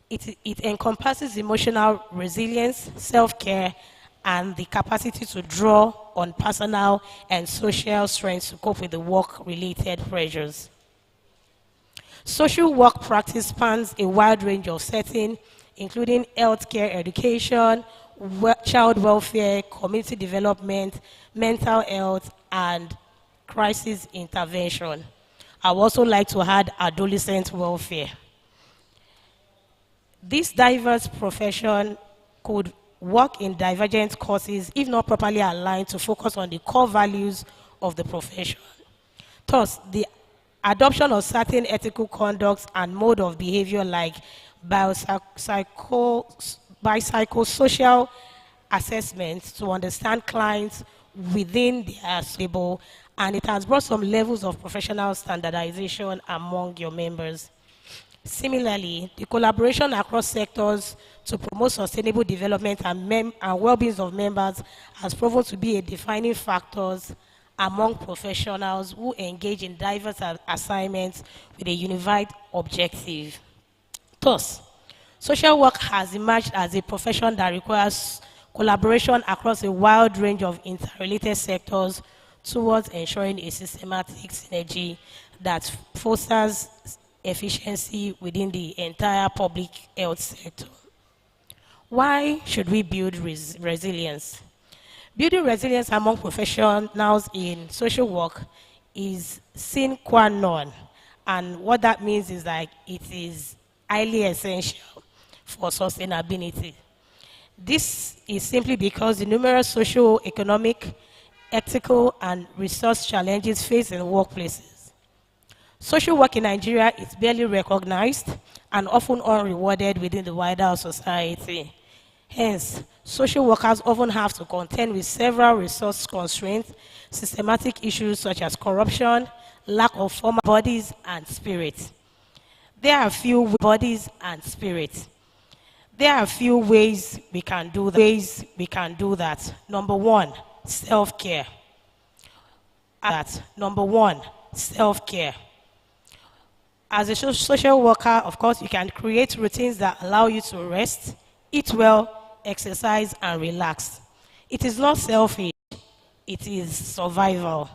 It encompasses emotional resilience, self-care, and the capacity to draw on personal and social strengths to cope with the work-related pressures. Social work practice spans a wide range of settings, including healthcare, education, child welfare, community development, mental health, and crisis intervention. I would also like to add adolescent welfare. This diverse profession could work in divergent courses if not properly aligned to focus on the core values of the profession. Thus, the adoption of certain ethical conducts and mode of behavior like biopsychosocial assessments to understand clients within their label, and it has brought some levels of professional standardization among your members. Similarly, the collaboration across sectors to promote sustainable development and well-being of members has proven to be a defining factor among professionals who engage in diverse assignments with a unified objective. Thus, social work has emerged as a profession that requires collaboration across a wide range of interrelated sectors towards ensuring a systematic synergy that fosters efficiency within the entire public health sector. Why should we build resilience? Building resilience among professionals in social work is sine qua non, and what that means is that it is highly essential for sustainability. This is simply because the numerous socio-economic, ethical, and resource challenges faced in workplaces. Social work in Nigeria is barely recognized and often unrewarded within the wider society. Hence, social workers often have to contend with several resource constraints, systematic issues such as corruption, lack of formal bodies, and spirit. There are few bodies and spirit. There are a few ways we can do that. Number one, self-care. Number one, self-care. As a social worker, of course, you can create routines that allow you to rest, eat well, exercise, and relax. It is not selfish, it is survival.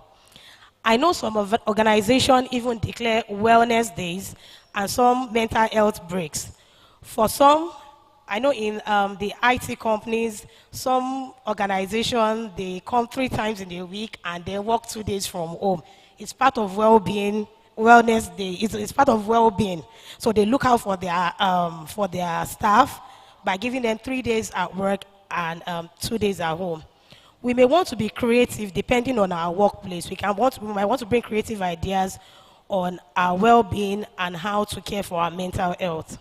I know some organizations even declare wellness days and some mental health breaks. For some, I know in the IT companies, some organizations, they come 3 times in a week and they work 2 days from home. It's part of well-being, wellness day. It's part of well-being. So they look out for their staff by giving them 3 days at work and 2 days at home. We may want to be creative depending on our workplace. We might want to bring creative ideas on our well-being and how to care for our mental health.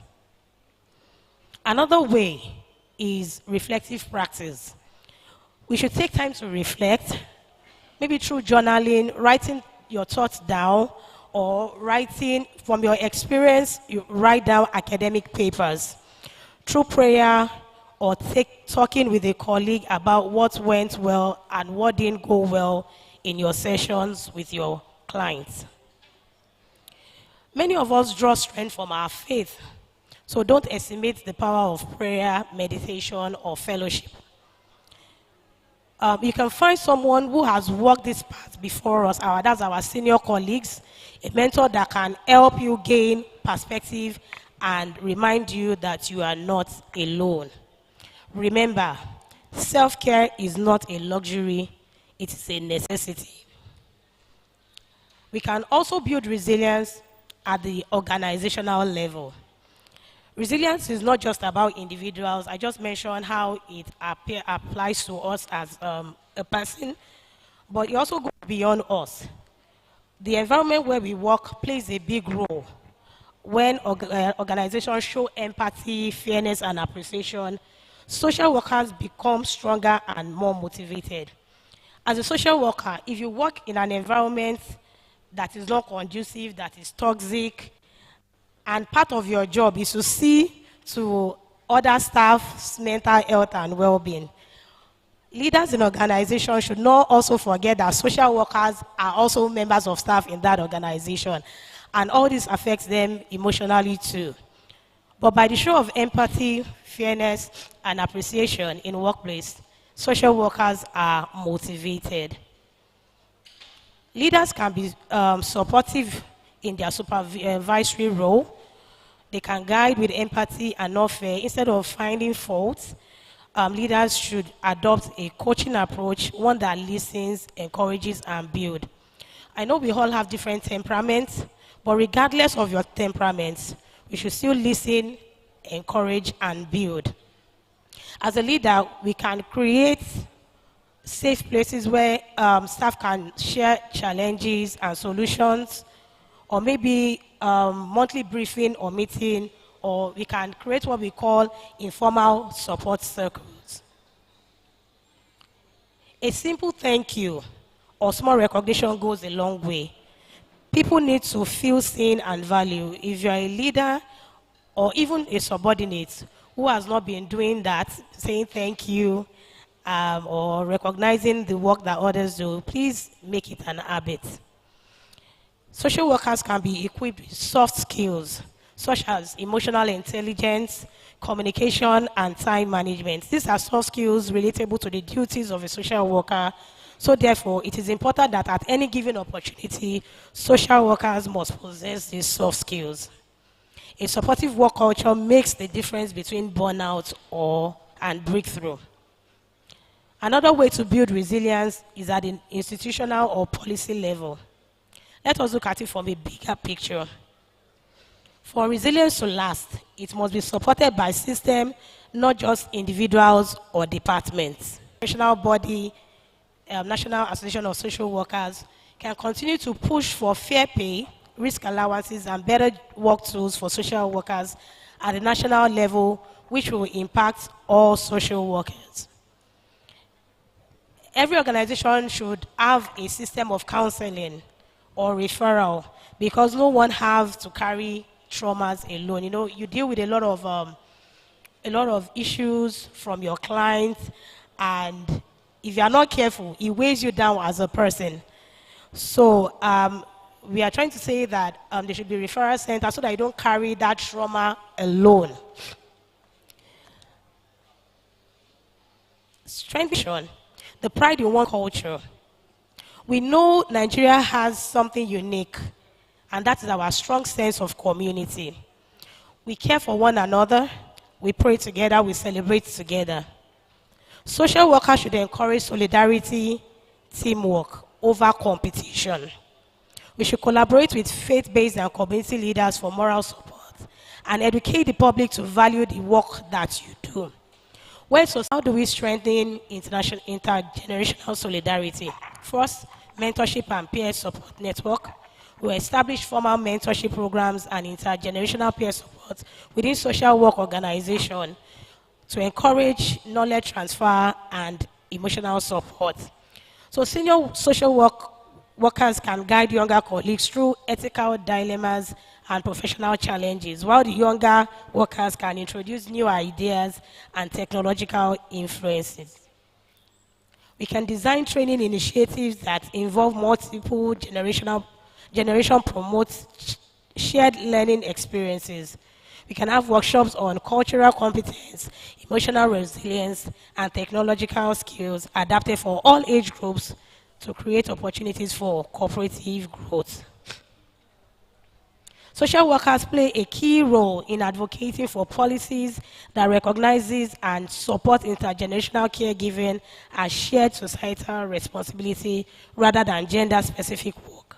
Another way is reflective practice. We should take time to reflect, maybe through journaling, writing your thoughts down, or writing from your experience, you write down academic papers. Through prayer, or talking with a colleague about what went well and what didn't go well in your sessions with your clients. Many of us draw strength from our faith, so don't estimate the power of prayer, meditation, or fellowship. You can find someone who has walked this path before us, that's our senior colleagues, a mentor that can help you gain perspective and remind you that you are not alone. Remember, self-care is not a luxury, it is a necessity. We can also build resilience at the organizational level. Resilience is not just about individuals. I just mentioned how it applies to us as a person, but it also goes beyond us. The environment where we work plays a big role. When organizations show empathy, fairness, and appreciation, social workers become stronger and more motivated. As a social worker, if you work in an environment that is not conducive, that is toxic, and part of your job is to see to other staff's mental health and well-being, leaders in organizations should not also forget that social workers are also members of staff in that organization, and all this affects them emotionally too. But by the show of empathy, fairness, and appreciation in workplace, social workers are motivated. Leaders can be supportive in their supervisory role. They can guide with empathy and not fear. Instead of finding faults, leaders should adopt a coaching approach, one that listens, encourages, and builds. I know we all have different temperaments, but regardless of your temperaments, we should still listen, encourage, and build. As a leader, we can create safe places where staff can share challenges and solutions, or maybe monthly briefing or meeting, or we can create what we call informal support circles. A simple thank you or small recognition goes a long way. People need to feel seen and valued. If you're a leader or even a subordinate who has not been doing that, saying thank you or recognizing the work that others do, please make it an habit. Social workers can be equipped with soft skills such as emotional intelligence, communication, and time management. These are soft skills relatable to the duties of a social worker. So therefore, it is important that at any given opportunity, social workers must possess these soft skills. A supportive work culture makes the difference between burnout and breakthrough. Another way to build resilience is at an institutional or policy level. Let us look at it from a bigger picture. For resilience to last, it must be supported by systems, not just individuals or departments. National body, National Association of Social Workers, can continue to push for fair pay, risk allowances, and better work tools for social workers at the national level, which will impact all social workers. Every organization should have a system of counseling or referral, because no one has to carry traumas alone. You know, you deal with a lot of issues from your clients, and if you are not careful, it weighs you down as a person. So we are trying to say that there should be referral centers so that you don't carry that trauma alone. Strengthen the pride in one culture. We know Nigeria has something unique, and that is our strong sense of community. We care for one another, we pray together, we celebrate together. Social workers should encourage solidarity, teamwork over competition. We should collaborate with faith-based and community leaders for moral support and educate the public to value the work that you do. So how do we strengthen intergenerational solidarity? First, mentorship and peer support network. We establish formal mentorship programs and intergenerational peer support within social work organizations to encourage knowledge transfer and emotional support. So senior social workers can guide younger colleagues through ethical dilemmas and professional challenges, while the younger workers can introduce new ideas and technological influences. We can design training initiatives that involve multiple generation promotes shared learning experiences. We can have workshops on cultural competence, emotional resilience, and technological skills adapted for all age groups to create opportunities for cooperative growth. Social workers play a key role in advocating for policies that recognizes and support intergenerational caregiving as shared societal responsibility rather than gender-specific work.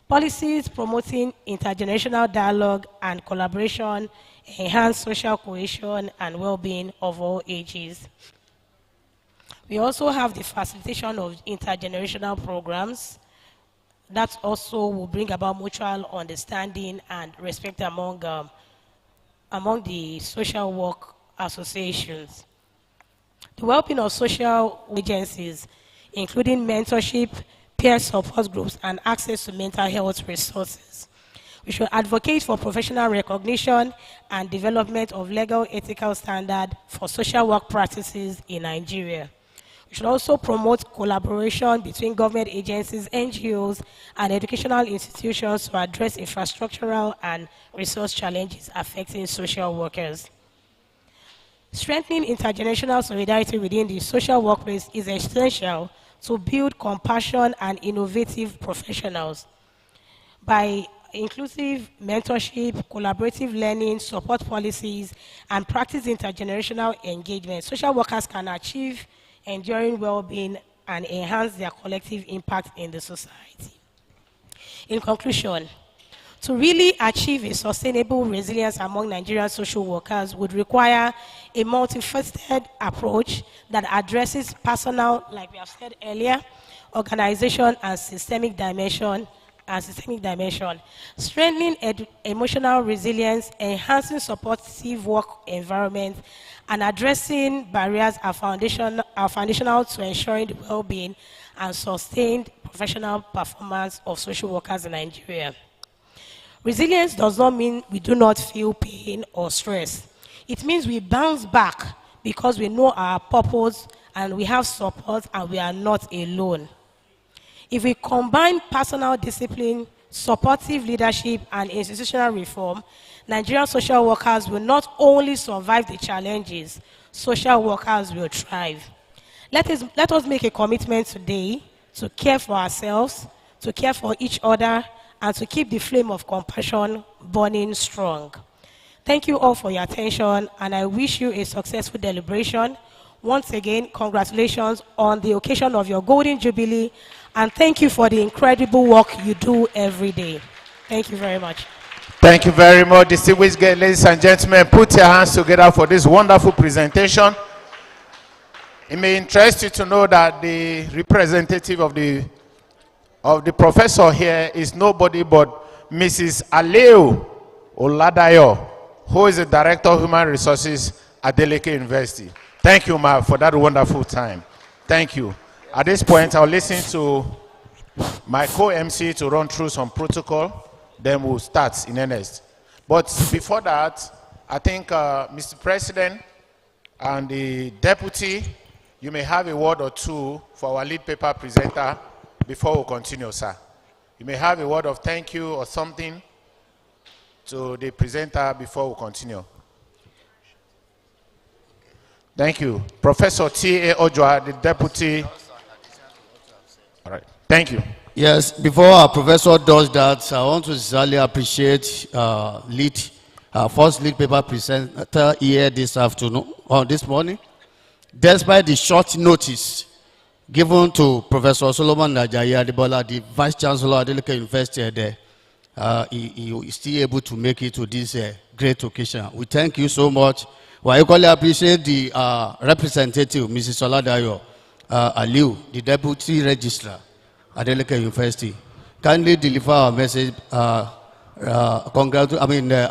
Policies promoting intergenerational dialogue and collaboration enhance social cohesion and well-being of all ages. We also have the facilitation of intergenerational programs that also will bring about mutual understanding and respect among the social work associations. The well-being of social agencies, including mentorship, peer support groups, and access to mental health resources. We should advocate for professional recognition and development of legal ethical standards for social work practices in Nigeria. We should also promote collaboration between government agencies, NGOs, and educational institutions to address infrastructural and resource challenges affecting social workers. Strengthening intergenerational solidarity within the social workplace is essential to build compassion and innovative professionals. By inclusive mentorship, collaborative learning, support policies, and practice intergenerational engagement, social workers can achieve enduring well-being and enhance their collective impact in the society. In conclusion, to really achieve a sustainable resilience among Nigerian social workers would require a multifaceted approach that addresses personal, like we have said earlier, organization and systemic dimension, strengthening emotional resilience, enhancing supportive work environment, and addressing barriers are foundational to ensuring the well-being and sustained professional performance of social workers in Nigeria. Resilience does not mean we do not feel pain or stress. It means we bounce back because we know our purpose and we have support and we are not alone. If we combine personal discipline, supportive leadership, and institutional reform, Nigerian social workers will not only survive the challenges, social workers will thrive. Let us make a commitment today to care for ourselves, to care for each other, and to keep the flame of compassion burning strong. Thank you all for your attention, and I wish you a successful deliberation. Once again, congratulations on the occasion of your Golden Jubilee, and thank you for the incredible work you do every day. Thank you very much. Thank you very much, distinguished guests, ladies and gentlemen. Put your hands together for this wonderful presentation. It may interest you to know that the representative of the professor here is nobody but Mrs. Aleo Oladayo, who is the Director of Human Resources at Adeleke University. Thank you, Ma, for that wonderful time. Thank you. At this point, I'll listen to my co-MC to run through some protocol, then we'll start in earnest. But before that, I think, Mr. President and the Deputy, you may have a word or two for our lead paper presenter before we continue, sir. You may have a word of thank you or something to the presenter before we continue. Thank you. Professor T.A. Ojwa, the Deputy. All right. Thank you. Yes, before our professor does that, I want to sincerely appreciate our first lead paper presenter here this afternoon, or this morning. Despite the short notice given to Professor Solomon Ajayi Adebola, the Vice Chancellor at Adeleke University there, he is still able to make it to this great occasion. We thank you so much. We equally appreciate the representative, Mrs. Oladayo Aliu, the Deputy Registrar at Adeleke University. Kindly deliver our message,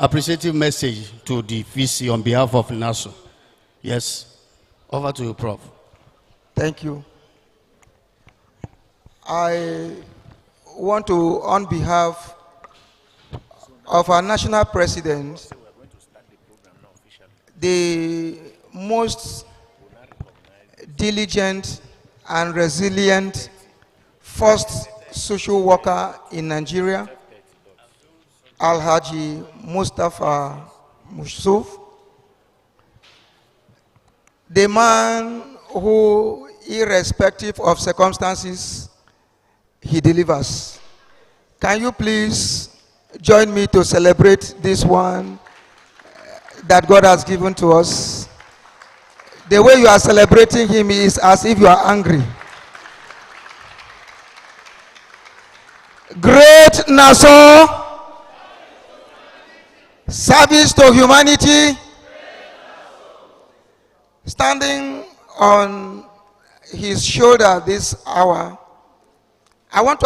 appreciative message to the VC on behalf of NASOW. Yes, over to you, Prof. Thank you. I want to, on behalf of our national president, the most diligent and resilient first social worker in Nigeria, Alhaji Mustafa Musuf, the man who, irrespective of circumstances, he delivers. Can you please join me to celebrate this one that God has given to us? The way you are celebrating him is as if you are angry. Great NASOW, service to humanity, standing on his shoulder this hour. I want to